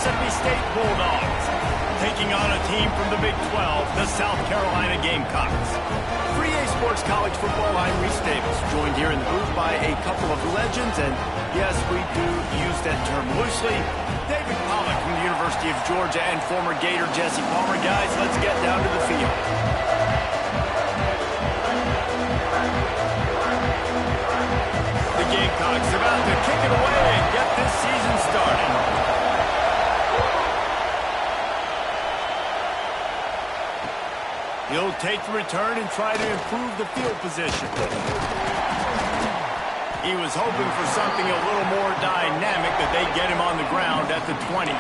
Mississippi State Bulldogs, taking on a team from the Big 12, the South Carolina Gamecocks. For EA Sports College Football, I'm Reese Davis, joined here in the booth by a couple of legends, and yes, we do use that term loosely. David Pollack from the University of Georgia and former Gator Jesse Palmer. Guys, let's get down to the field. The Gamecocks about to kick it away and get this season started. He'll take the return and try to improve the field position. He was hoping for something a little more dynamic, that they'd get him on the ground at the 20.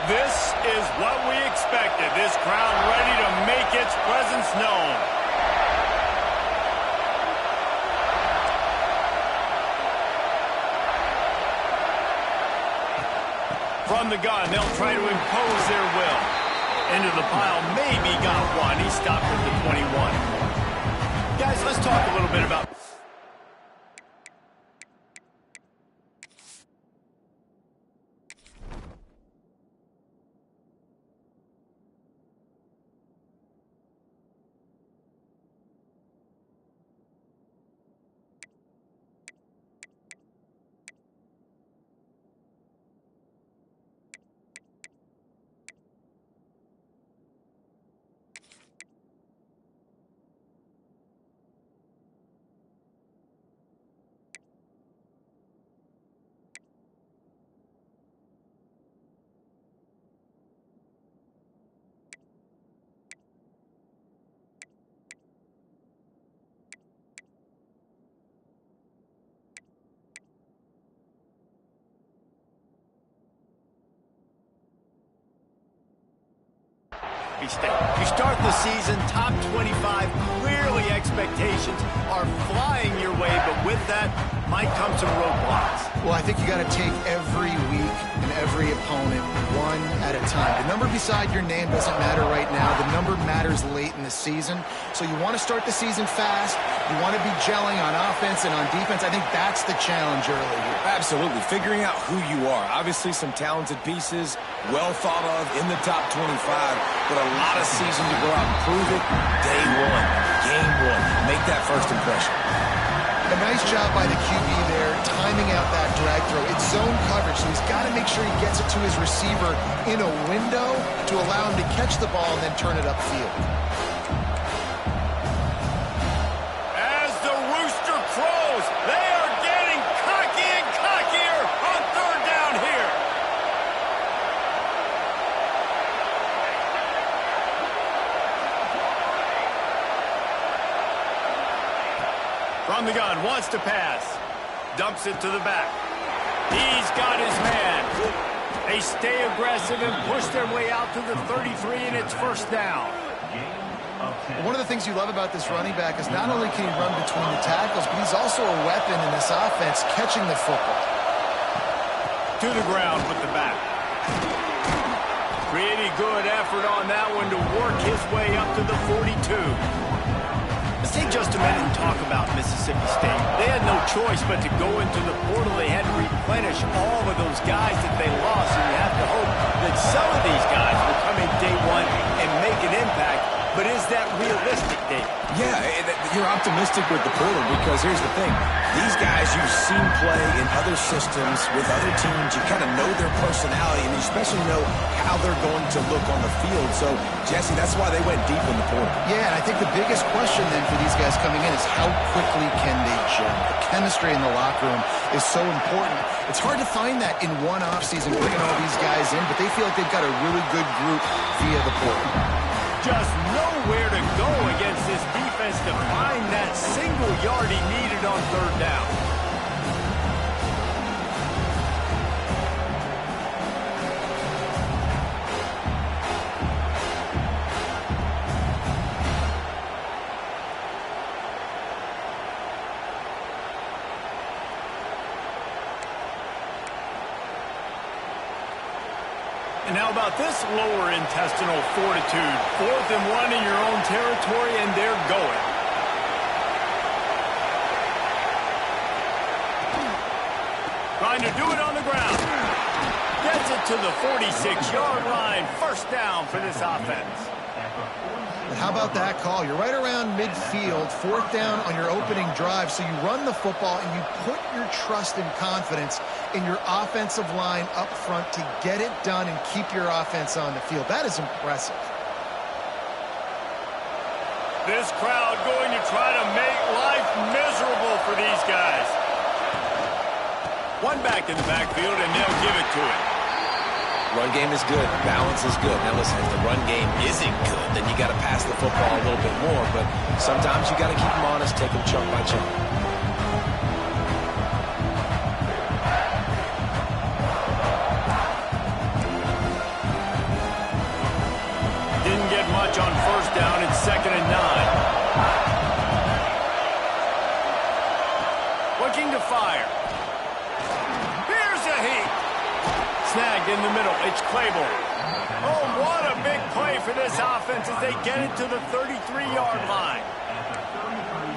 This is what we expected. This crowd ready to make its presence known. From the gun, they'll try to impose their will. Into the pile, maybe got one. He stopped at the 21. Guys, let's talk a little bit about... You start the season top 25. Clearly expectations are flying your way, but with that might come some roadblocks. Well, I think you got to take every week and every opponent one at a time. The number beside your name doesn't matter right now. The number matters late in the season. So you want to start the season fast. You want to be gelling on offense and on defense. I think that's the challenge early here. Absolutely. Figuring out who you are. Obviously some talented pieces, well thought of in the top 25, but a lot of season to go out and prove it. Day one, game one. Make that first impression. A nice job by the QB there, timing out that drag throw. It's zone coverage, so he's got to make sure he gets it to his receiver in a window to allow him to catch the ball and then turn it upfield. As the rooster crows, they are getting cocky and cockier on third down here. From the gun, wants to pass. Dumps it to the back. He's got his man. They stay aggressive and push their way out to the 33, and it's first down. One of the things you love about this running back is not only can he run between the tackles, but he's also a weapon in this offense, catching the football. To the ground with the back. Pretty good effort on that one to work his way up to the 42. Let's take just a minute and talk about Mississippi State. They had no choice but to go into the portal. They had to replenish all of those guys that they lost, and you have to hope that some of these guys will come in day one and make an impact. But is that realistic, Dave? Yeah, you're optimistic with the portal because here's the thing. These guys you've seen play in other systems with other teams. You kind of know their personality, and you especially know how they're going to look on the field. So, Jesse, that's why they went deep in the portal. Yeah, and I think the biggest question then for these guys coming in is how quickly can they gel? The chemistry in the locker room is so important. It's hard to find that in one offseason, bringing all these guys in, but they feel like they've got a really good group via the portal. Just nowhere to go against this defense to find that single yard he needed on third down. And now How about this lower intestinal fortitude? 4th and 1 in your own territory, and they're going. Trying to do it on the ground. Gets it to the 46-yard line. First down for this offense. How about that call? You're right around midfield, 4th down on your opening drive, so you run the football and you put your trust and confidence in your offensive line up front to get it done and keep your offense on the field. That is impressive. This crowd going to try to make life miserable for these guys. One back in the backfield, and they'll give it to him. Run game is good. Balance is good. Now, listen, if the run game isn't good, then you got to pass the football a little bit more. But sometimes you got to keep them honest, take them chunk by chunk. Didn't get much on first down. It's 2nd and 9. Looking to fire. Snagged in the middle. It's Claiborne. Oh, what a big play for this offense as they get it to the 33-yard line.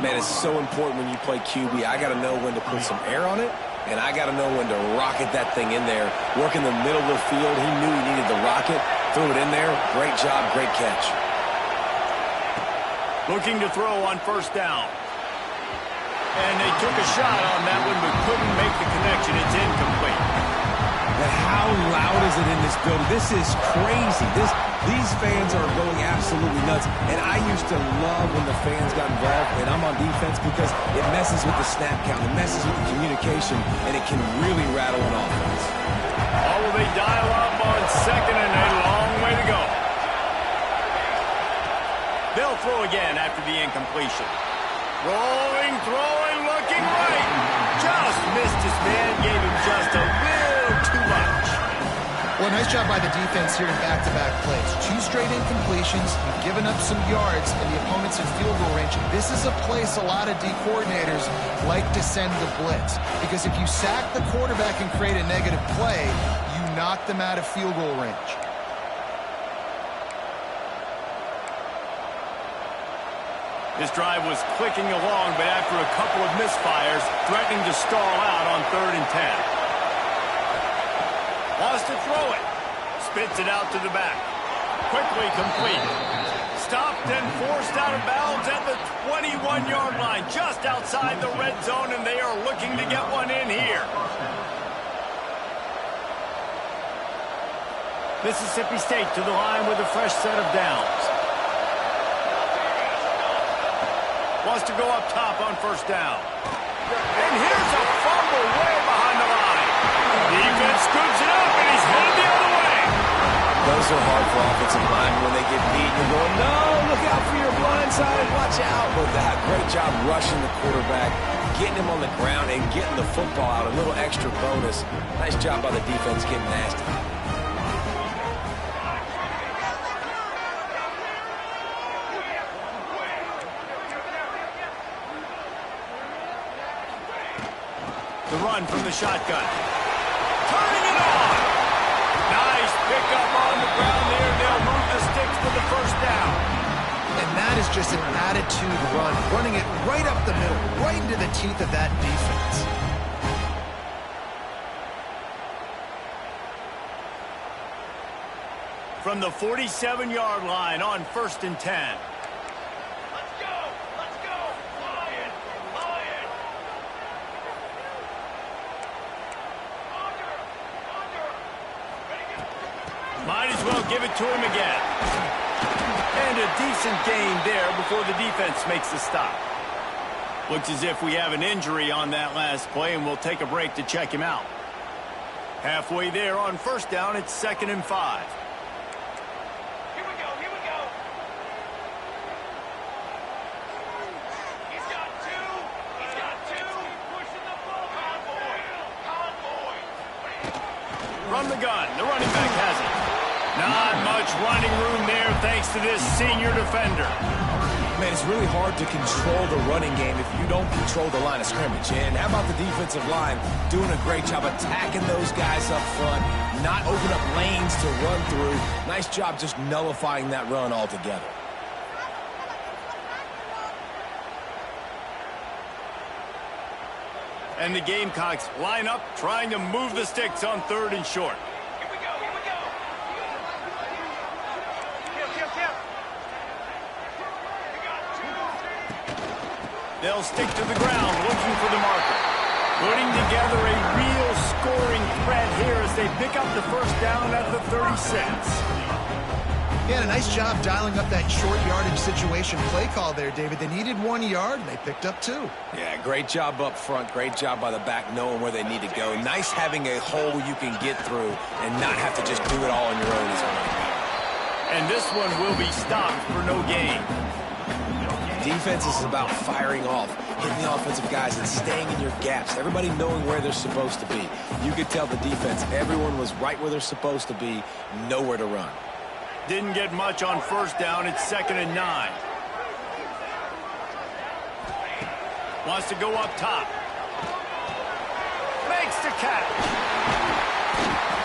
Man, it's so important when you play QB. I got to know when to put some air on it, and I got to know when to rocket that thing in there. Work in the middle of the field. He knew he needed the rocket. Threw it in there. Great job, great catch. Looking to throw on first down. And they took a shot on that one, but couldn't make the connection. It's incomplete. But how loud is it in this building? This is crazy. These fans are going absolutely nuts. And I used to love when the fans got involved, and I'm on defense because it messes with the snap count. It messes with the communication, and it can really rattle an offense. Oh, will they dial up on 2nd and a long way to go. They'll throw again after the incompletion. Rolling, throwing, looking right. Just missed his man, gave him just a little too much. Well, nice job by the defense here in back-to-back plays. 2 straight incompletions. You've given up some yards, and the opponent's in field goal range. This is a place a lot of D coordinators like to send the blitz, because if you sack the quarterback and create a negative play, you knock them out of field goal range. This drive was clicking along, but after a couple of misfires, threatening to stall out on 3rd and 10. Wants to throw it. Spits it out to the back. Quickly complete. Stopped and forced out of bounds at the 21-yard line, just outside the red zone, and they are looking to get one in here. Mississippi State to the line with a fresh set of downs. Wants to go up top on first down. And here's a fumble way behind the line. Defense scoops it up, and he's headed the other way. Those are hard for offensive linemen when they get beat. You're going, no, look out for your blind side. Watch out. But that great job rushing the quarterback, getting him on the ground, and getting the football out. A little extra bonus. Nice job by the defense getting nasty. The run from the shotgun. Turning it on. Nice pickup on the ground there. They'll move the sticks for the first down. And that is just an attitude run, running it right up the middle, right into the teeth of that defense. From the 47-yard line on 1st and 10. Might as well give it to him again. And a decent gain there before the defense makes the stop. Looks as if we have an injury on that last play, and we'll take a break to check him out. Halfway there on first down, it's 2nd and 5. Here we go. He's got two. Pushing the ball. Convoy. From the gun, the running back has it. Not much running room there thanks to this senior defender. Man, it's really hard to control the running game if you don't control the line of scrimmage. And how about the defensive line doing a great job attacking those guys up front, not open up lanes to run through. Nice job just nullifying that run altogether. And the Gamecocks line up, trying to move the sticks on 3rd and short. Here we go, here we go. Kill. We got 2. They'll stick to the ground, looking for the marker. Putting together a real scoring threat here as they pick up the first down at the 36. Yeah, a nice job dialing up that short yardage situation play call there, David. They needed 1 yard, and they picked up 2. Yeah, great job up front. Great job by the back knowing where they need to go. Nice having a hole you can get through and not have to just do it all on your own as well. And this one will be stopped for no gain. Defense is about firing off, hitting the offensive guys and staying in your gaps. Everybody knowing where they're supposed to be. You could tell the defense, everyone was right where they're supposed to be, nowhere to run. Didn't get much on first down. It's 2nd and 9. Wants to go up top. Makes the catch.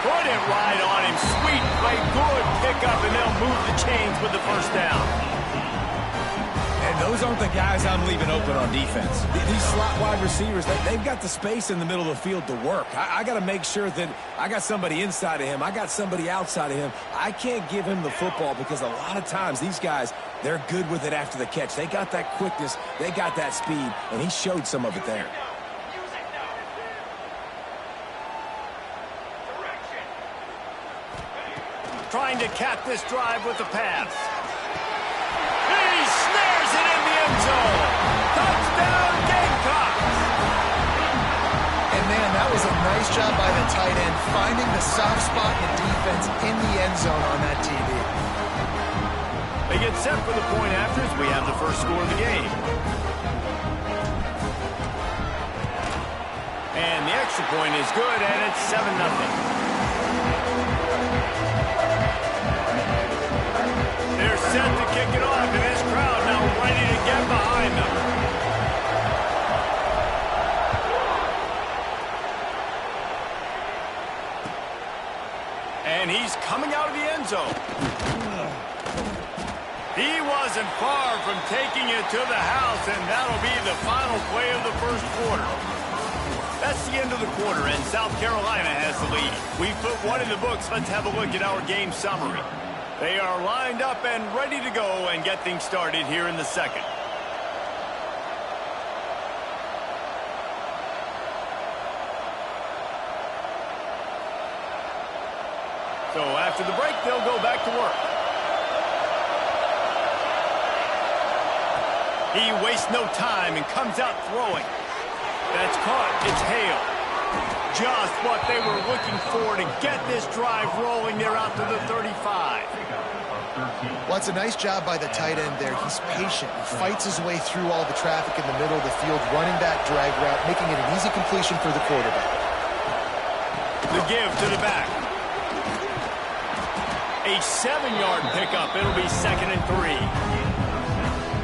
Put it right on him. Sweet play. Good pickup, and they'll move the chains with the first down. And those aren't the guys I'm leaving open on defense. These slot wide receivers, they've got the space in the middle of the field to work. I got to make sure that I got somebody inside of him. I got somebody outside of him. I can't give him the football because a lot of times these guys, they're good with it after the catch. They got that quickness. They got that speed, and he showed some of it there. Use it now. Direction. Trying to cap this drive with the pass. He snares it in the end zone. Touchdown, Gamecocks. And, man, that was a nice job by the tight end, finding the soft spot in the defense in the end zone on that TD. They get set for the point after as we have the first score of the game. And the extra point is good, and it's 7-0. They're set to kick it off, and this crowd now ready to get behind them. And he's coming out of the end zone. He wasn't far from taking it to the house, and that'll be the final play of the first quarter. That's the end of the quarter, and South Carolina has the lead. We've put one in the books. Let's have a look at our game summary. They are lined up and ready to go and get things started here in the second. So after the break, they'll go back to work. He wastes no time and comes out throwing. That's caught. It's Hale. Just what they were looking for to get this drive rolling. They're out to the 35. Well, it's a nice job by the tight end there. He's patient. He fights his way through all the traffic in the middle of the field, running that drag route, making it an easy completion for the quarterback. The give to the back. A 7-yard pickup. It'll be 2nd and 3.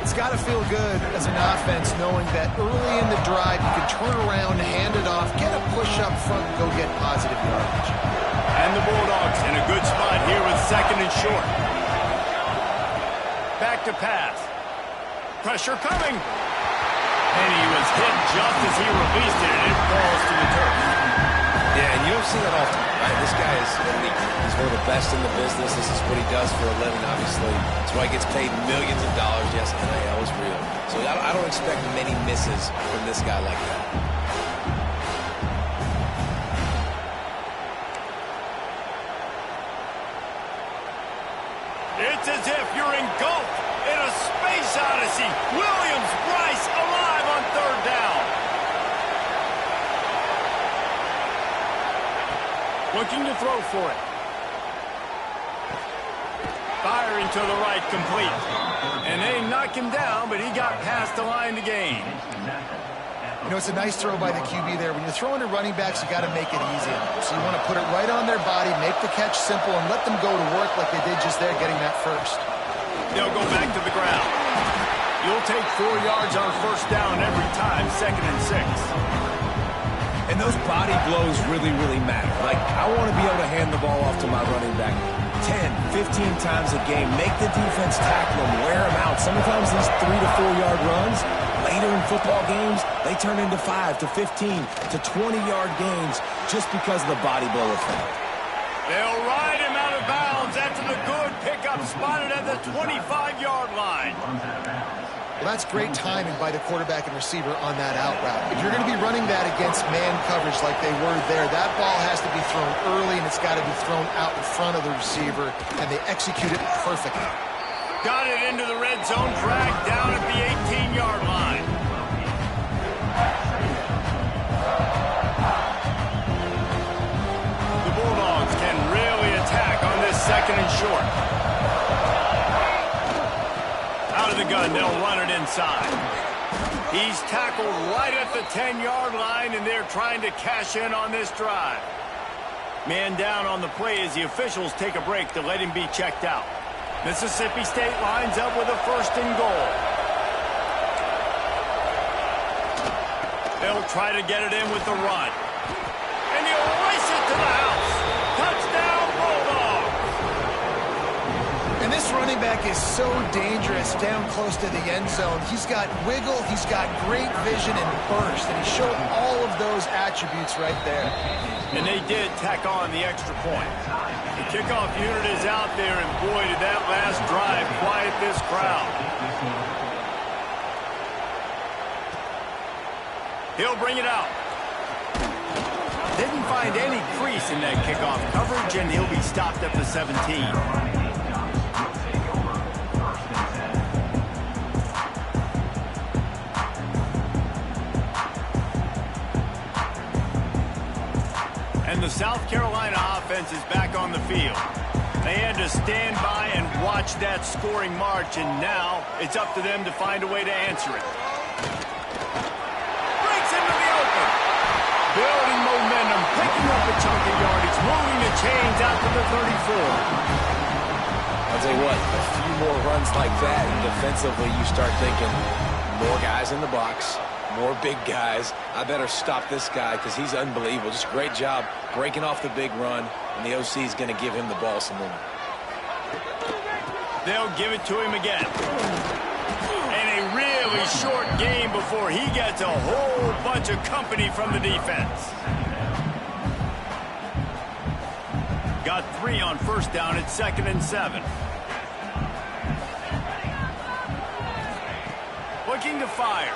It's got to feel good as an offense knowing that early in the drive you can turn around, hand it off, get a push up front, and go get positive yardage. And the Bulldogs in a good spot here with 2nd and short. Back to pass. Pressure coming. And he was hit just as he released it, and it falls to the turf. Yeah, and you don't see that often, right? This guy is elite. He's one of the best in the business. This is what he does for a living, obviously. That's why he gets paid millions of dollars. Yes, NIL is real. So I don't expect many misses from this guy like that. It's as if you're engulfed in a space odyssey. Williams-Brice alive on 3rd down. Looking to throw for it. Firing to the right, complete. And they knock him down, but he got past the line to gain. You know, it's a nice throw by the QB there. When you're throwing to running backs, you got to make it easy. So you want to put it right on their body, make the catch simple, and let them go to work like they did just there, getting that first. They'll go back to the ground. You'll take 4 yards on first down every time, 2nd and 6. And those body blows really, really matter. Like, I want to be able to hand the ball off to my running back 10, 15 times a game. Make the defense tackle them, wear them out. Sometimes these 3 to 4 yard runs, later in football games, they turn into 5 to 15 to 20-yard gains just because of the body blow effect. They'll ride him out of bounds after the good pickup spotted at the 25-yard line. Well, that's great timing by the quarterback and receiver on that out route. If you're going to be running that against man coverage like they were there, that ball has to be thrown early, and it's got to be thrown out in front of the receiver, and they execute it perfectly. Got it into the red zone, dragged down at the 18-yard line. The Bulldogs can really attack on this 2nd and short. Out of the gun, they'll run it inside. He's tackled right at the 10-yard line, and they're trying to cash in on this drive. Man down on the play as the officials take a break to let him be checked out. Mississippi State lines up with a 1st and goal. They'll try to get it in with the run. And he'll race it to the house. Touchdown, Bulldogs! And this running back is so dangerous down close to the end zone. He's got wiggle, he's got great vision and burst, and he showed all of those attributes right there. And they did tack on the extra point. The kickoff unit is out there, and boy, did that last drive quiet this crowd. He'll bring it out. Didn't find any crease in that kickoff coverage, and he'll be stopped at the 17. The South Carolina offense is back on the field. They had to stand by and watch that scoring march, and now it's up to them to find a way to answer it. Breaks into the open. Building momentum, picking up a chunk of yardage, moving the chains out to the 34. I'll tell you what, a few more runs like that, and defensively you start thinking more guys in the box, more big guys. I better stop this guy because he's unbelievable. Just a great job breaking off the big run, and the OC is going to give him the ball some more. They'll give it to him again. And a really short game before he gets a whole bunch of company from the defense. Got 3 on first down at 2nd and 7. Looking to fire.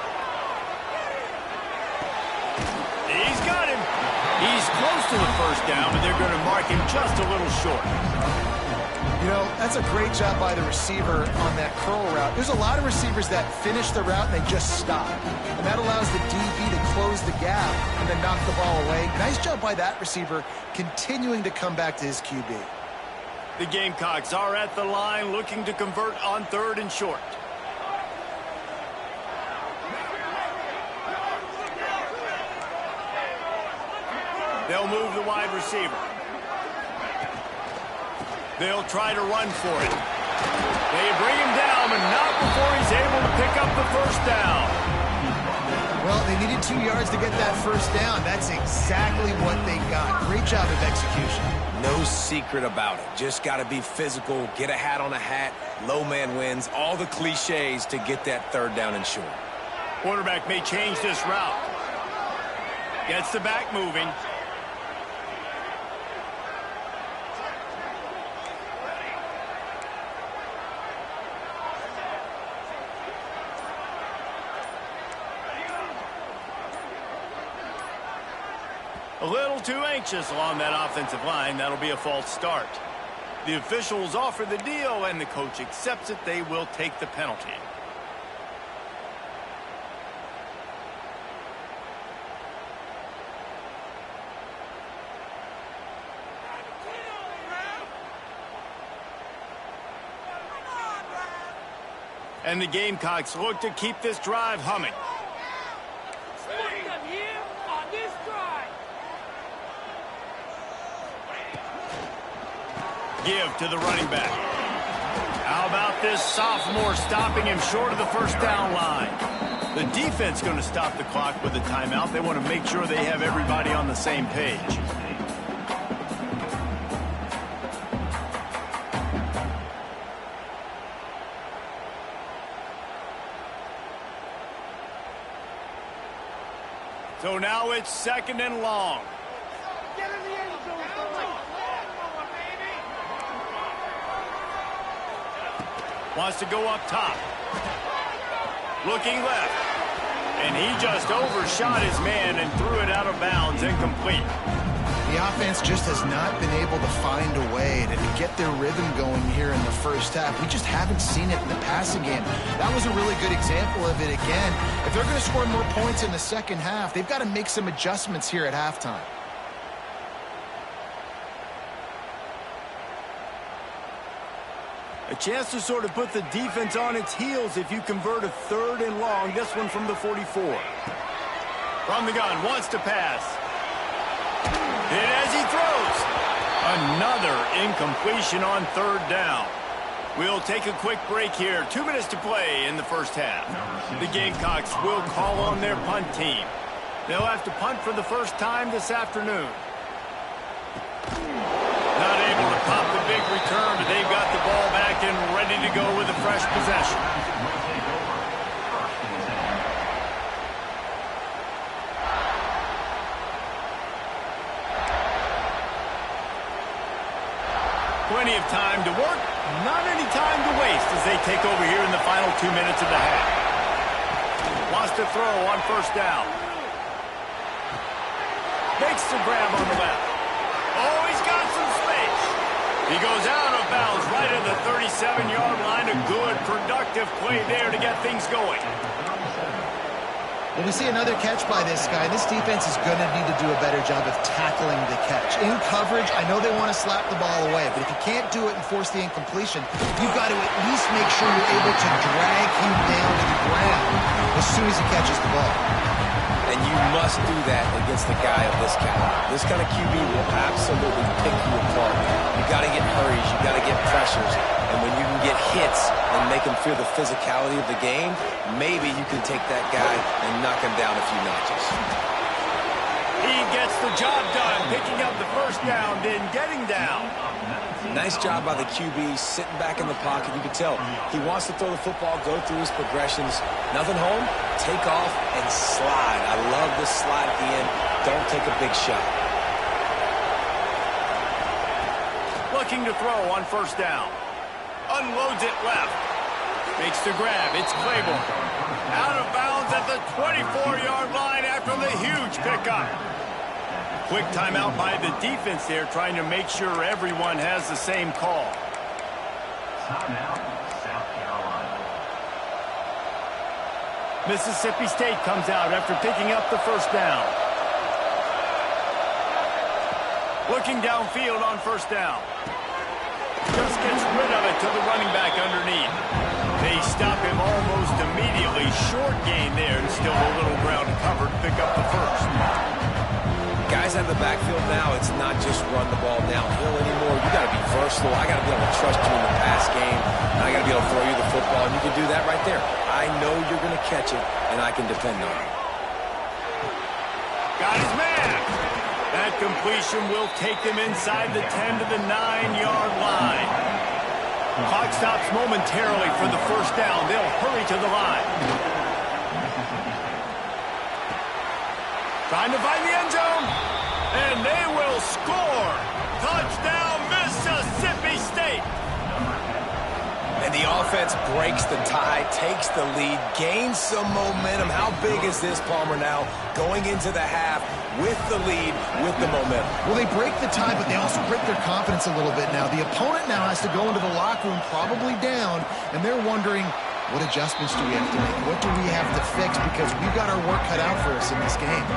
He's got him. He's close to the first down, but they're going to mark him just a little short. You know, that's a great job by the receiver on that curl route. There's a lot of receivers that finish the route and they just stop. And that allows the DB to close the gap and then knock the ball away. Nice job by that receiver continuing to come back to his QB. The Gamecocks are at the line looking to convert on 3rd and short. They'll move the wide receiver. They'll try to run for it. They bring him down, but not before he's able to pick up the first down. Well, they needed 2 yards to get that first down. That's exactly what they got. Great job of execution. No secret about it. Just got to be physical, get a hat on a hat, low man wins, all the cliches to get that 3rd down and short. Quarterback may change this route. Gets the back moving. A little too anxious along that offensive line. That'll be a false start. The officials offer the deal, and the coach accepts it. They will take the penalty. And the Gamecocks look to keep this drive humming. give to the running back. How about this sophomore stopping him short of the first down line? The defense going to stop the clock with a timeout. They want to make sure they have everybody on the same page. So now it's 2nd and long. Get in the end zone. Wants to go up top. Looking left. And he just overshot his man and threw it out of bounds, incomplete. The offense just has not been able to find a way to get their rhythm going here in the first half. We just haven't seen it in the passing game. That was a really good example of it again. If they're going to score more points in the second half, they've got to make some adjustments here at halftime. A chance to sort of put the defense on its heels if you convert a 3rd and long. This one from the 44. From the gun, wants to pass. Hit as he throws. Another incompletion on 3rd down. We'll take a quick break here. 2 minutes to play in the first half. The Gamecocks will call on their punt team. They'll have to punt for the first time this afternoon. Not able to pop the big return, but they've got the ball back and ready to go with a fresh possession. Plenty of time to work, not any time to waste as they take over here in the final 2 minutes of the half. Wants to throw on first down. Makes the grab on the left. Oh, he's got some space. He goes out of bounds right at the 37-yard line. A good, productive play there to get things going. Well, we see another catch by this guy. This defense is going to need to do a better job of tackling the catch. In coverage, I know they want to slap the ball away, but if you can't do it and force the incompletion, you've got to at least make sure you're able to drag him down to the ground as soon as he catches the ball. And you must do that against a guy of this caliber. This kind of QB will absolutely pick you apart. You got to get hurries. You got to get pressures. And when you can get hits and make him feel the physicality of the game, maybe you can take that guy and knock him down a few notches. He gets the job done, picking up the first down, then getting down. Nice job by the QB, sitting back in the pocket. You can tell he wants to throw the football, go through his progressions. Nothing home, take off, and slide. I love this slide at the end. Don't take a big shot. Looking to throw on first down. Unloads it left. Makes the grab. It's Claiborne. Out of bounds at the 24-yard line after the huge pickup. Quick timeout by the defense there, trying to make sure everyone has the same call. Timeout, South Carolina. Mississippi State comes out after picking up the first down. Looking downfield on first down. Just gets rid of it to the running back underneath. They stop him almost immediately. Short gain there, and still a little ground covered to pick up the first. Guys out of the backfield now, it's not just run the ball downhill anymore. You got to be versatile. I got to be able to trust you in the pass game. And I got to be able to throw you the football, and you can do that right there. I know you're going to catch it, and I can depend on it. Got his man. That completion will take them inside the 10 to the 9-yard line. Clock stops momentarily for the first down. They'll hurry to the line. Trying to find the end zone. And they will score. Touchdown, Mississippi State. And the offense breaks the tie, takes the lead, gains some momentum. How big is this, Palmer, now going into the half with the lead, with the momentum? Well, they break the tie, but they also break their confidence a little bit now. The opponent now has to go into the locker room probably down, and they're wondering, what adjustments do we have to make? What do we have to fix? Because we've got our work cut out for us in this game.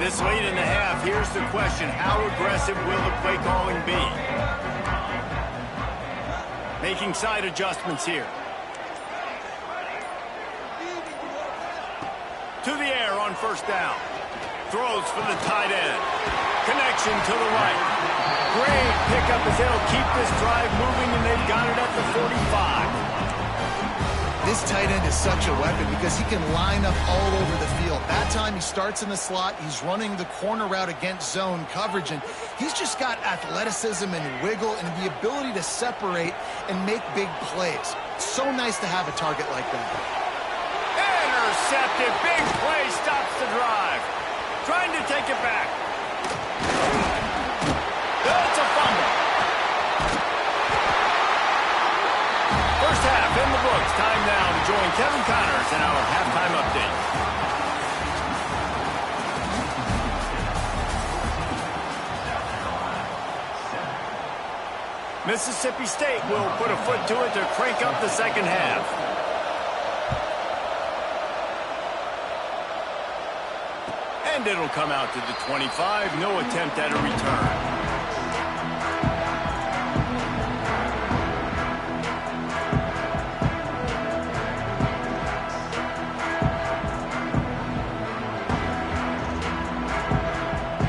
This late in the half, here's the question. How aggressive will the play calling be? making side adjustments here. To the air on first down. Throws for the tight end. Connection to the right. Great pickup as they'll keep this drive moving, and they've got it at the 45. This tight end is such a weapon because he can line up all over the field. That time he starts in the slot. He's running the corner route against zone coverage, and he's just got athleticism and wiggle and the ability to separate and make big plays. So nice to have a target like that. Intercepted. Big play stops the drive. Trying to take it back. That's a fumble. First half in the books. Time now to join Kevin Connors in our halftime update. Mississippi State will put a foot to it to crank up the second half. And it'll come out to the 25. No attempt at a return.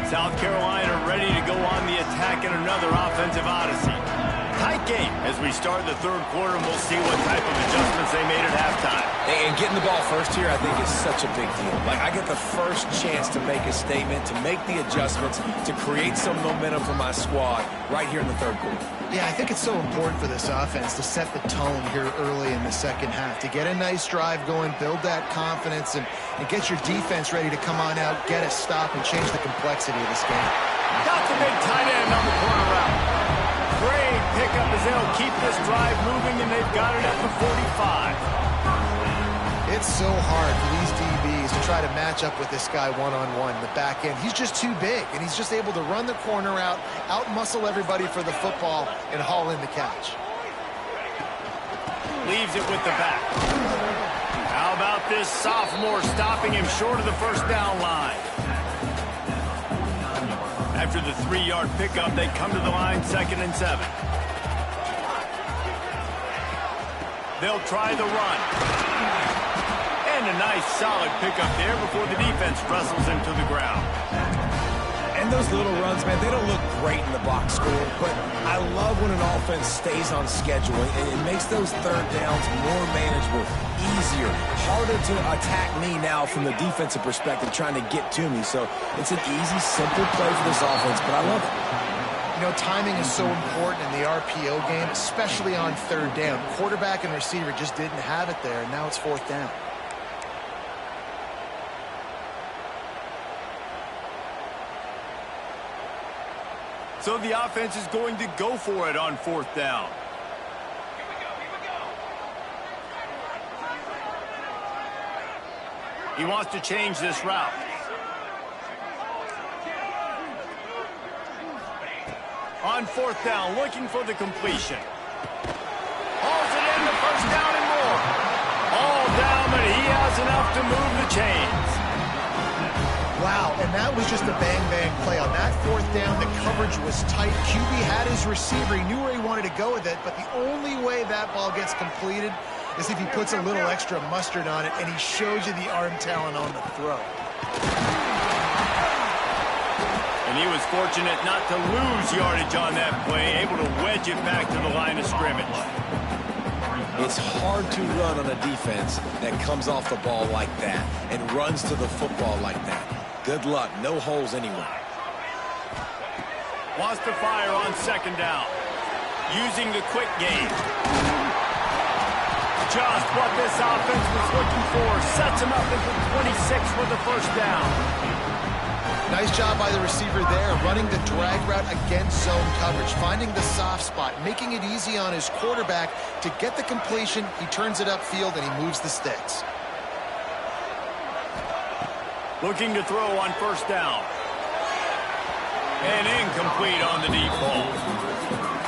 South Carolina ready to go on the attack in another offensive odyssey. Tight game as we start the third quarter, and we'll see what type of adjustments they made at halftime. And getting the ball first here, I think, is such a big deal. Like, I get the first chance to make a statement, to make the adjustments, to create some momentum for my squad right here in the third quarter. Yeah, I think it's so important for this offense to set the tone here early in the second half, to get a nice drive going, build that confidence, and get your defense ready to come on out, get a stop, and change the complexity of this game. Got the big tight end on the corner route. Great pickup as they'll keep this drive moving, and they've got it at the 45. It's so hard for these DBs to try to match up with this guy one-on-one in the back end. He's just too big, and he's just able to run the corner out-muscle everybody for the football, and haul in the catch. Leaves it with the back. How about this sophomore stopping him short of the first down line? After the 3-yard pickup, they come to the line 2nd and 7. They'll try the run. And a nice solid pickup there before the defense wrestles him to the ground. And those little runs, man, they don't look great in the box score, but I love when an offense stays on schedule, and it makes those third downs more manageable, easier, harder to attack me now from the defensive perspective trying to get to me. So it's an easy, simple play for this offense, but I love it. You know, timing is so important in the RPO game, especially on third down. Quarterback and receiver just didn't have it there, and now it's 4th down. So the offense is going to go for it on 4th down. Here we go. He wants to change this route. On 4th down, looking for the completion. Hauls it in, the first down and more. All down, but he has enough to move the chains. Wow, and that was just a bang-bang play. On that 4th down, the coverage was tight. QB had his receiver. He knew where he wanted to go with it, but the only way that ball gets completed is if he puts a little extra mustard on it, and he shows you the arm talent on the throw. And he was fortunate not to lose yardage on that play, able to wedge it back to the line of scrimmage. It's hard to run on a defense that comes off the ball like that and runs to the football like that. Good luck. No holes anywhere. Wants to fire on 2nd down. Using the quick game. Just what this offense was looking for. Sets him up at the 26 for the first down. Nice job by the receiver there, running the drag route against zone coverage, finding the soft spot, making it easy on his quarterback to get the completion. He turns it upfield, and he moves the sticks. Looking to throw on 1st down. And incomplete on the deep ball.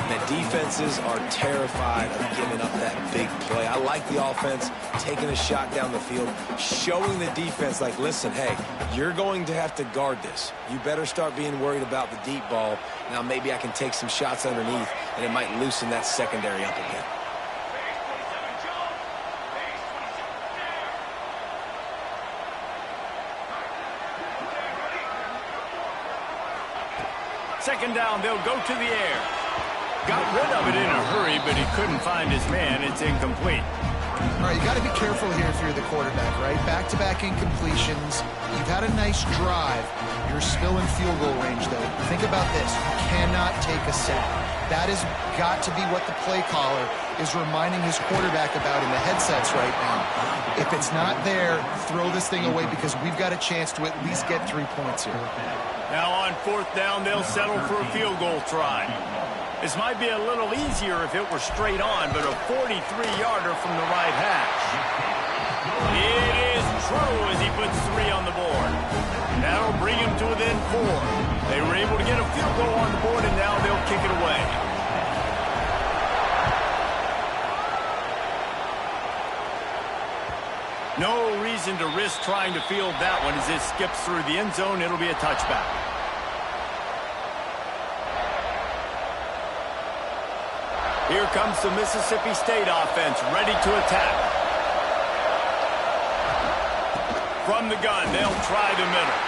The defenses are terrified of giving up that big play. I like the offense taking a shot down the field, showing the defense, like, listen, hey, you're going to have to guard this. You better start being worried about the deep ball. Now maybe I can take some shots underneath, and it might loosen that secondary up again. Second down, they'll go to the air. Got rid of it in a hurry, but he couldn't find his man. It's incomplete. All right, you got to be careful here if you're the quarterback, right? Back-to-back incompletions. You've had a nice drive. You're still in field goal range, though. Think about this. You cannot take a sack. That has got to be what the play caller is reminding his quarterback about in the headsets right now. If it's not there, throw this thing away because we've got a chance to at least get 3 points here. Now on fourth down, they'll settle for a field goal try. This might be a little easier if it were straight on, but a 43-yarder from the right hash. It is true as he puts 3 on the board. That'll bring him to within 4. They were able to get a field goal on the board, and now they'll kick it away. No reason to risk trying to field that one as it skips through the end zone. It'll be a touchback. Here comes the Mississippi State offense, ready to attack. From the gun, they'll try the middle.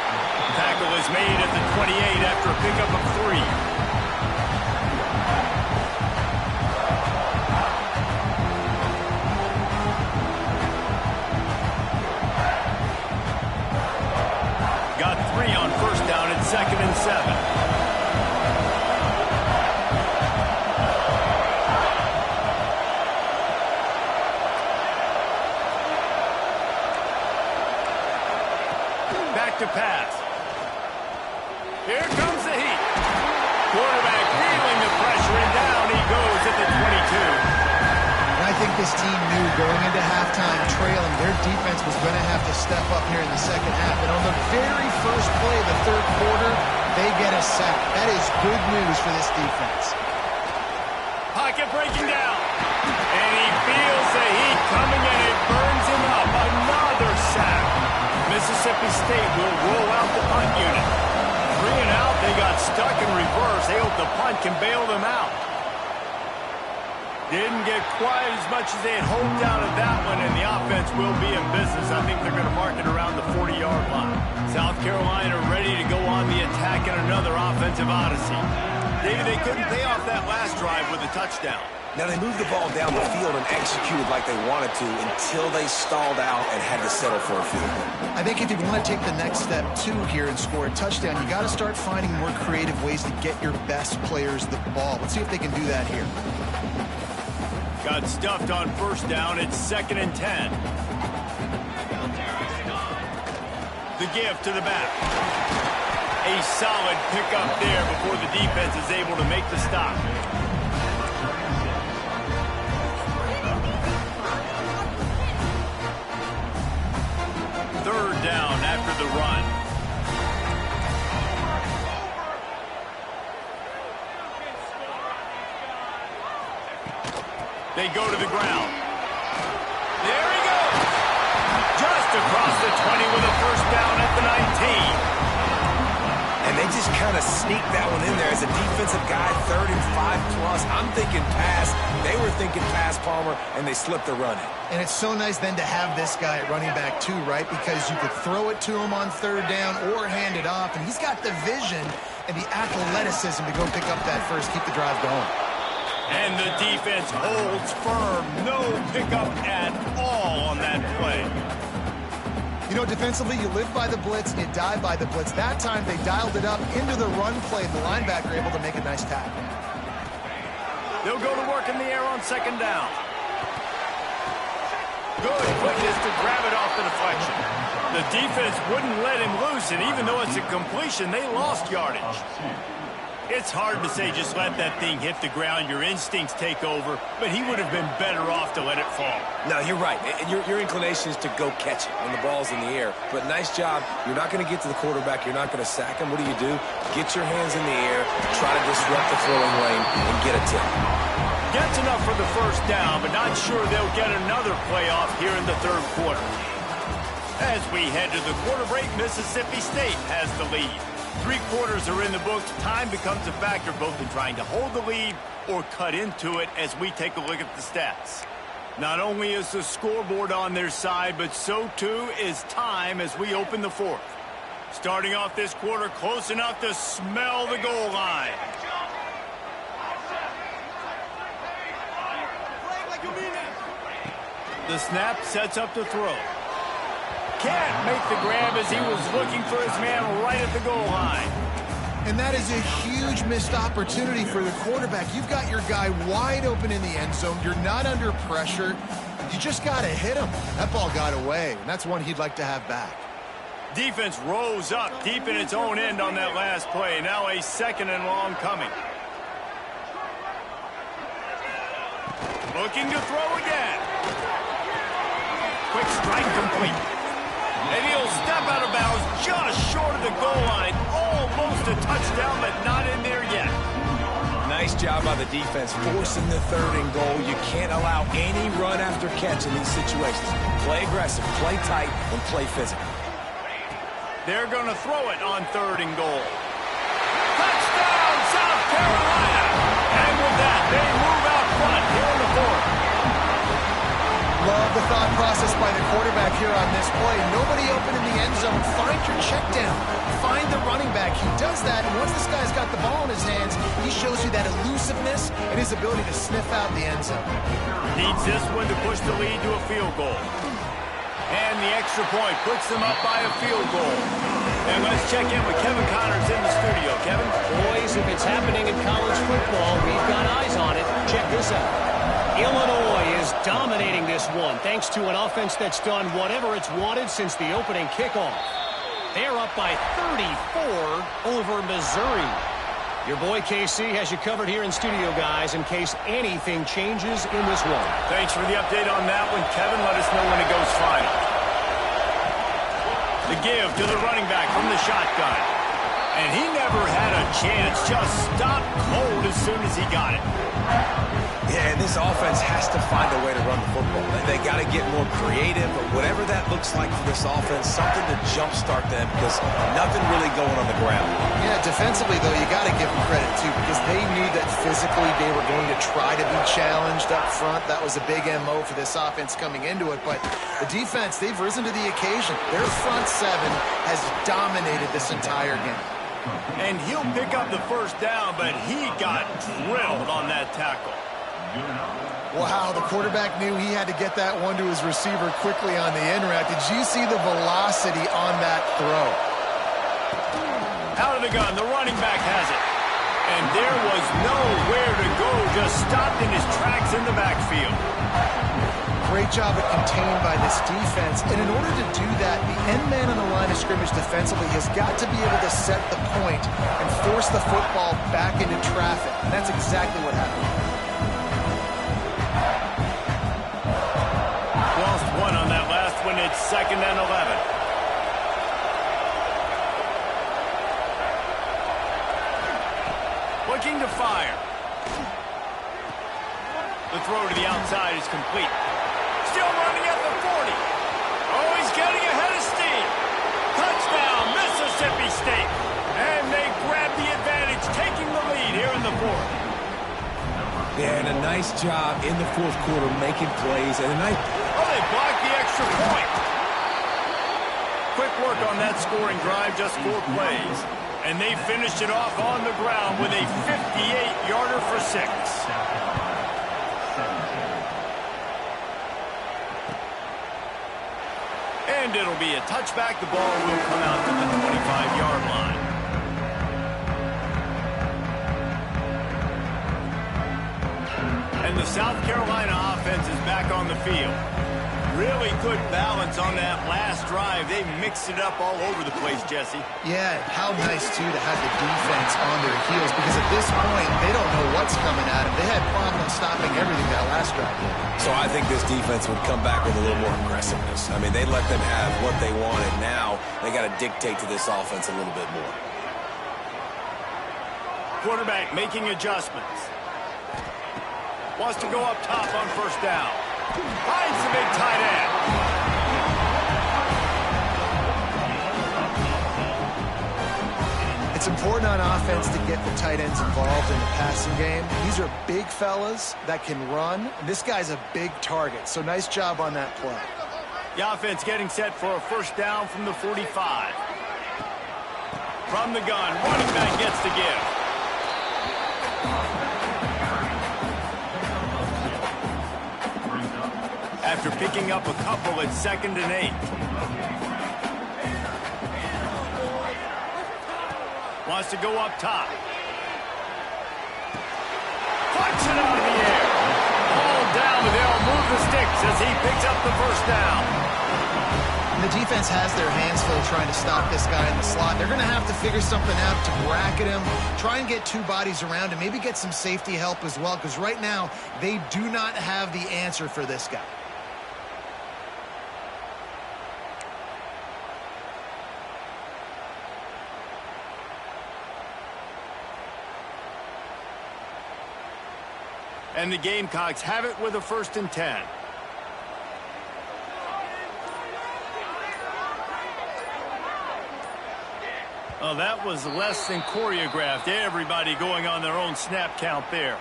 Tackle is made at the 28 after a pickup of 3. Got 3 on first down at 2nd and 7. To pass. Here comes the heat. Quarterback feeling the pressure, and down he goes at the 22. And I think this team knew going into halftime trailing, their defense was going to have to step up here in the second half. And on the very first play of the third quarter, they get a sack. That is good news for this defense. Pocket breaking down. And he feels the heat coming, and it burns him up. Another sack. Mississippi State will roll out the punt unit. 3 and out, they got stuck in reverse. They hope the punt can bail them out. Didn't get quite as much as they had hoped out of that one, and the offense will be in business. I think they're going to mark it around the 40-yard line. South Carolina ready to go on the attack in another offensive odyssey. David, they couldn't pay off that last drive with a touchdown. Now, they moved the ball down the field and executed like they wanted to until they stalled out and had to settle for a field goal. I think if you want to take the next step, too, here and score a touchdown, you got to start finding more creative ways to get your best players the ball. Let's see if they can do that here. Got stuffed on first down. It's 2nd and 10. The give to the back. A solid pickup there before the defense is able to make the stop. Third down after the run. They go to the ground. There he goes. Just across the 20 with a first down at the 19. And they just kind of sneaked that one in there as a defensive guy, 3rd and 5 plus. I'm thinking pass. They were thinking pass, Palmer, and they slipped the run in. And it's so nice then to have this guy at running back too, right? Because you could throw it to him on third down or hand it off. And he's got the vision and the athleticism to go pick up that first, keep the drive going. And the defense holds firm. No pickup at all on that play. You know, defensively, you live by the blitz and you die by the blitz. That time, they dialed it up into the run play. The linebacker able to make a nice tackle. They'll go to work in the air on second down. Good quickness to grab it off the deflection. The defense wouldn't let him loose, and even though it's a completion, they lost yardage. It's hard to say just let that thing hit the ground. Your instincts take over, but he would have been better off to let it fall. No, you're right. Your inclination is to go catch it when the ball's in the air. But nice job. You're not going to get to the quarterback. You're not going to sack him. What do? Get your hands in the air, try to disrupt the throwing lane, and get a tip. Gets enough for the first down, but not sure they'll get another playoff here in the third quarter. As we head to the quarter break, Mississippi State has the lead. 3 quarters are in the books. Time becomes a factor both in trying to hold the lead or cut into it as we take a look at the stats. Not only is the scoreboard on their side, but so too is time as we open the fourth. Starting off this quarter close enough to smell the goal line. The snap sets up the throw. Can't make the grab as he was looking for his man right at the goal line. And that is a huge missed opportunity for the quarterback. You've got your guy wide open in the end zone. You're not under pressure. You just got to hit him. That ball got away, and that's one he'd like to have back. Defense rose up deep in its own end on that last play. Now a 2nd and long coming. Looking to throw again. Quick strike complete. And he'll step out of bounds just short of the goal line. Almost a touchdown, but not in there yet. Nice job by the defense forcing the 3rd and goal. You can't allow any run after catch in these situations. Play aggressive, play tight, and play physical. They're going to throw it on 3rd and goal. Touchdown, South Carolina! And with that, they move out front here in the 4th. Love the thought process by the quarterback here on this play. Nobody open in the end zone. Find your check down. Find the running back. He does that, and once this guy's got the ball in his hands, he shows you that elusiveness and his ability to sniff out the end zone. Needs this one to push the lead to a field goal. And the extra point puts them up by a field goal. And let's check in with Kevin Connors in the studio. Kevin? Boys, if it's happening in college football, we've got eyes on it. Check this out. Illinois is dominating this one thanks to an offense that's done whatever it's wanted since the opening kickoff. They're up by 34 over Missouri. Your boy KC has you covered here in studio, guys, in case anything changes in this one. Thanks for the update on that one, Kevin. Let us know when it goes final. The give to the running back from the shotgun. And he never had a chance. Just stopped cold as soon as he got it. Yeah, and this offense has to find a way to run the football. They got to get more creative, but whatever that looks like for this offense, something to jumpstart them because nothing really going on the ground. Yeah, defensively, though, you got to give them credit, too, because they knew that physically they were going to try to be challenged up front. That was a big MO for this offense coming into it, but the defense, they've risen to the occasion. Their front 7 has dominated this entire game. And he'll pick up the first down, but he got drilled on that tackle. Wow, the quarterback knew he had to get that one to his receiver quickly on the in route. Did you see the velocity on that throw? Out of the gun, the running back has it. And there was nowhere to go, just stopped in his tracks in the backfield. Great job at contained by this defense. And in order to do that, the end man on the line of scrimmage defensively has got to be able to set the point and force the football back into traffic. And that's exactly what happened. Lost one on that last one. It's 2nd and 11. Looking to fire. The throw to the outside is complete. Still running at the 40. Oh, he's getting ahead of steam. Touchdown, Mississippi State. And they grab the advantage, taking the lead here in the 4th. Yeah, and a nice job in the 4th quarter making plays. And a nice... Oh, they blocked the extra point. Quick work on that scoring drive, just 4 plays. And they finished it off on the ground with a 58-yarder for 6. And it'll be a touchback. The ball will come out to the 25-yard line. And the South Carolina offense is back on the field. Really good balance on that last drive. They mixed it up all over the place, Jesse. Yeah, how nice, too, to have the defense on their heels, because at this point, they don't know what's coming at them. They had problems stopping everything that last drive. So I think this defense would come back with a little more aggressiveness. I mean, they let them have what they wanted. Now they got to dictate to this offense a little bit more. Quarterback making adjustments. Wants to go up top on first down. Finds the big tight end. It's important on offense to get the tight ends involved in the passing game. These are big fellas that can run. This guy's a big target, so nice job on that play. The offense getting set for a first down from the 45. From the gun, running back gets to give. After picking up a couple, it's 2nd and 8. Wants to go up top. Punch it out of the air. Ball down, but they'll move the sticks as he picks up the first down. And the defense has their hands full trying to stop this guy in the slot. They're going to have to figure something out to bracket him, try and get 2 bodies around him, maybe get some safety help as well, because right now they do not have the answer for this guy. And the Gamecocks have it with a 1st and 10. Oh, that was less than choreographed. Everybody going on their own snap count there.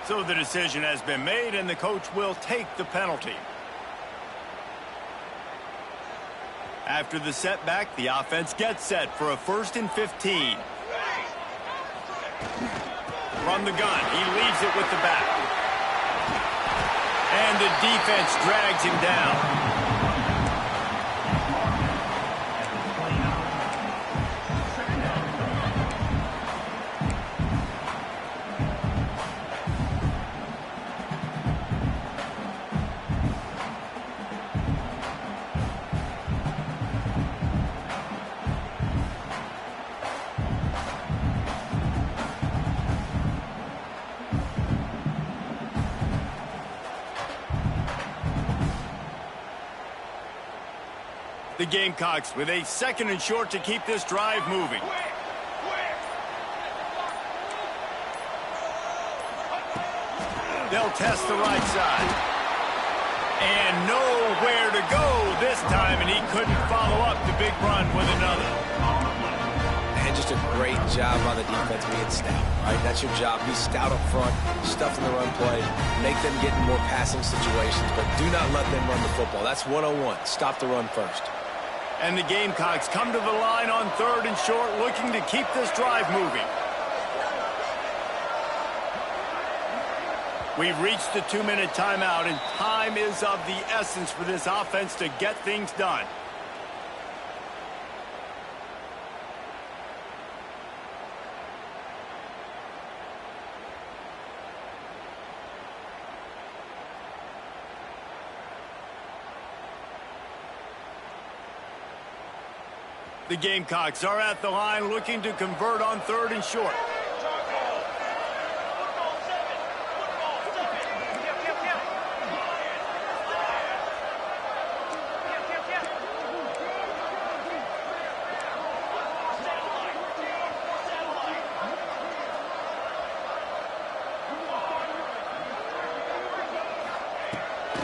So the decision has been made, and the coach will take the penalty. After the setback, the offense gets set for a 1st and 15. From the gun, he leaves it with the back. And the defense drags him down. The Gamecocks with a 2nd and short to keep this drive moving. They'll test the right side. And nowhere to go this time, and he couldn't follow up the big run with another. And just a great job on the defense being stout, right? That's your job. Be stout up front, stuff in the run play, make them get in more passing situations, but do not let them run the football. That's 101. Stop the run first. And the Gamecocks come to the line on 3rd and short, looking to keep this drive moving. We've reached the 2-minute timeout, and time is of the essence for this offense to get things done. The Gamecocks are at the line looking to convert on 3rd and short.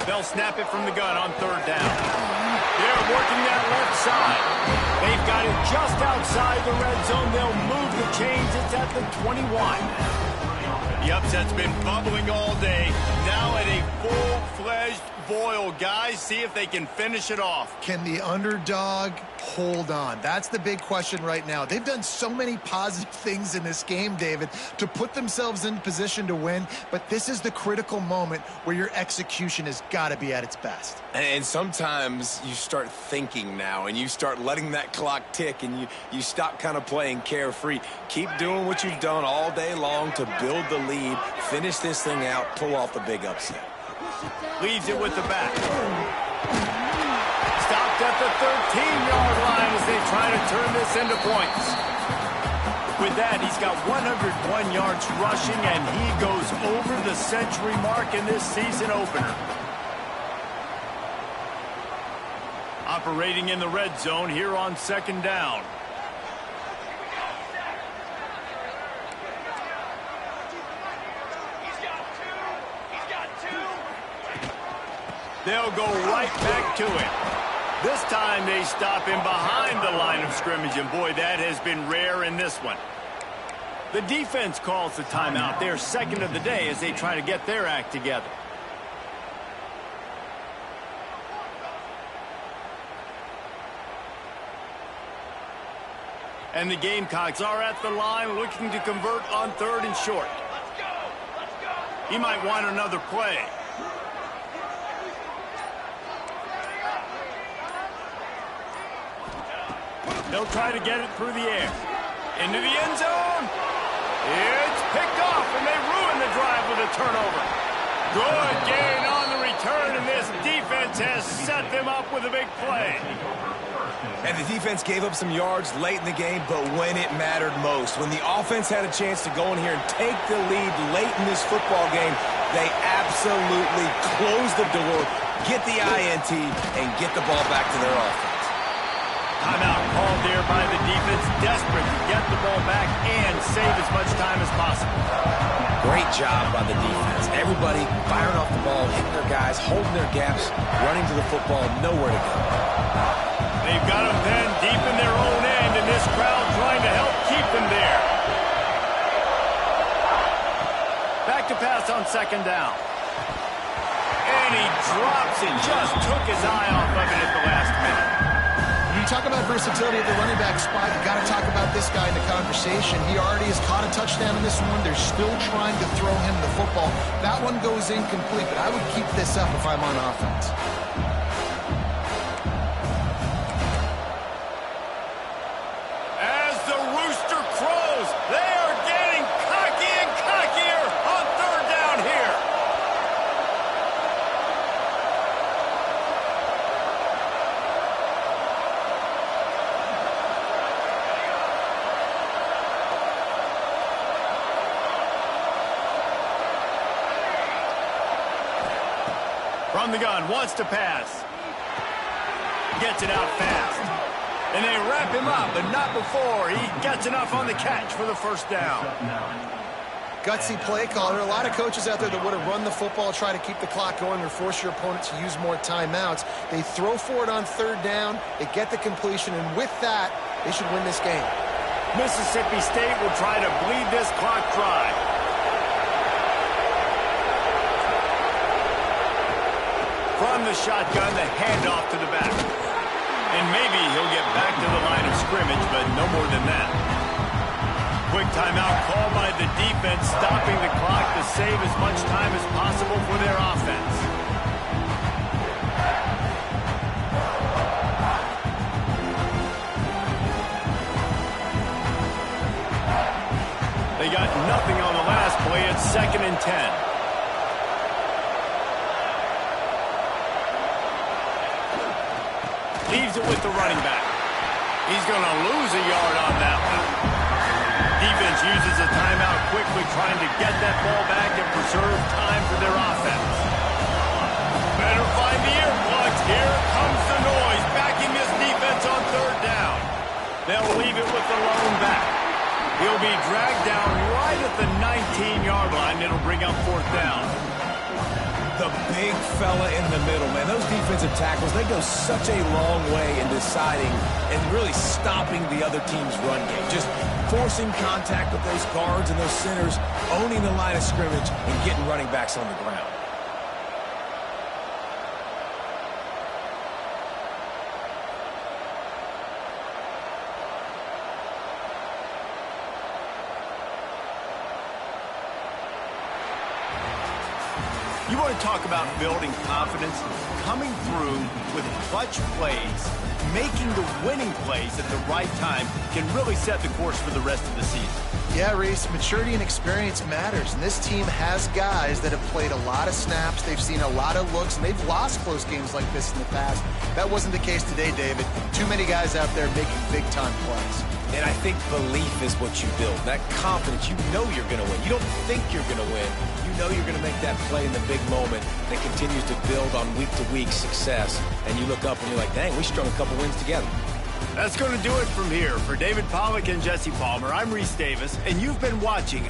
They'll snap it from the gun on 3rd down. They're working that left side. They've got it just outside the red zone. They'll move the chains. It's at the 21. The upset's been bubbling all day. Now at a full-fledged boil. Guys, see if they can finish it off. Can the underdog hold on? That's the big question right now. They've done so many positive things in this game, David, to put themselves in position to win, but this is the critical moment where your execution has got to be at its best. And sometimes you start thinking now, and you start letting that clock tick, and you stop kind of playing carefree. Keep doing what you've done all day long to build the lead, finish this thing out, pull off the big upset. Leaves it with the back. Stopped at the 13-yard line as they try to turn this into points. With that, he's got 101 yards rushing, and he goes over the century mark in this season opener. Operating in the red zone here on 2nd down. They'll go right back to it. This time they stop him behind the line of scrimmage, and boy, that has been rare in this one. The defense calls the timeout. They're 2nd of the day as they try to get their act together. And the Gamecocks are at the line looking to convert on 3rd and short. He might want another play. They'll try to get it through the air. Into the end zone. It's picked off, and they ruin the drive with a turnover. Good gain on the return, and this defense has set them up with a big play. And the defense gave up some yards late in the game, but when it mattered most, when the offense had a chance to go in here and take the lead late in this football game, they absolutely closed the door, get the INT, and get the ball back to their offense. Timeout called there by the defense, desperate to get the ball back and save as much time as possible. Great job by the defense. Everybody firing off the ball, hitting their guys, holding their gaps, running to the football, nowhere to go. They've got them then deep in their own end, and this crowd trying to help keep them there. Back to pass on 2nd down. And he drops it, just took his eye off of it at the last minute. You talk about versatility at the running back spot, you got to talk about this guy in the conversation. He already has caught a touchdown in this one. They're still trying to throw him the football. That one goes incomplete, but I would keep this up if I'm on offense. As the rooster crows, they are getting cocky and cockier on 3rd down here. From the gun, wants to pass. Gets it out fast. And they wrap him up, but not before he gets enough on the catch for the 1st down. Gutsy play caller. A lot of coaches out there that would have run the football, try to keep the clock going, or force your opponent to use more timeouts. They throw for it on 3rd down. They get the completion, and with that, they should win this game. Mississippi State will try to bleed this clock dry. From the shotgun, the handoff to the back. And maybe he'll get back to the line of scrimmage, but no more than that. Quick timeout called by the defense, stopping the clock to save as much time as possible for their offense. They got nothing on the last play. It's 2nd and 10. Leaves it with the running back. He's going to lose a yard on that one. Defense uses a timeout quickly, trying to get that ball back and preserve time for their offense. Better find the earplugs. Here comes the noise, backing this defense on 3rd down. They'll leave it with the lone back. He'll be dragged down right at the 19-yard line. It'll bring up 4th down. The big fella in the middle, man. Those defensive tackles, they go such a long way in deciding and really stopping the other team's run game. Just forcing contact with those guards and those centers, owning the line of scrimmage, and getting running backs on the ground. You want to talk about building confidence? Coming through with clutch plays, making the winning plays at the right time can really set the course for the rest of the season. Yeah, Reese, maturity and experience matters, and this team has guys that have played a lot of snaps. They've seen a lot of looks, and they've lost close games like this in the past. That wasn't the case today, David. Too many guys out there making big-time plays. And I think belief is what you build. That confidence, you know you're going to win. You don't think you're going to win. You know you're going to make that play in the big moment that continues to build on week-to-week success. And you look up and you're like, dang, we strung a couple wins together. That's going to do it from here. For David Pollack and Jesse Palmer, I'm Reese Davis, and you've been watching